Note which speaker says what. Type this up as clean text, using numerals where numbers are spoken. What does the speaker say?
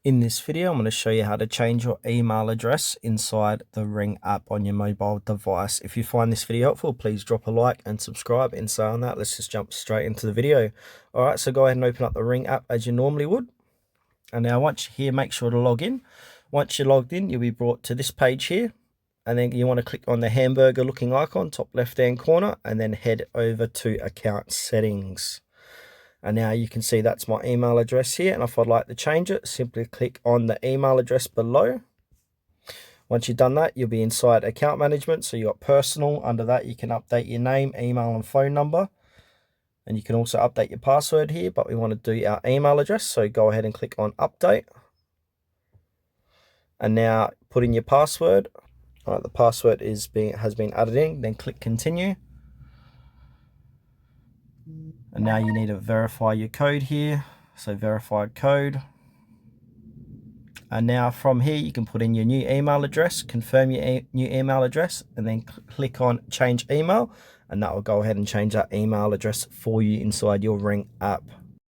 Speaker 1: In this video, I'm going to show you how to change your email address inside the Ring app on your mobile device. If you find this video helpful, please drop a like and subscribe. And saying that, let's just jump straight into the video. All right, so go ahead and open up the Ring app as you normally would. And now once you're here, make sure to log in. Once you're logged in, you'll be brought to this page here. And then you want to click on the hamburger looking icon, top left-hand corner, and then head over to account settings. And now you can see that's my email address here. And if I'd like to change it, simply click on the email address below. Once you've done that, you'll be inside account management. So you've got personal. Under that, you can update your name, email, and phone number. And you can also update your password here, but we want to do our email address. So go ahead and click on update. And now put in your password. All right, the password has been added in. Then click continue. And now you need to verify your code here. So verified code. And now from here, you can put in your new email address, confirm your new email address, and then click on change email. And that will go ahead and change that email address for you inside your Ring app.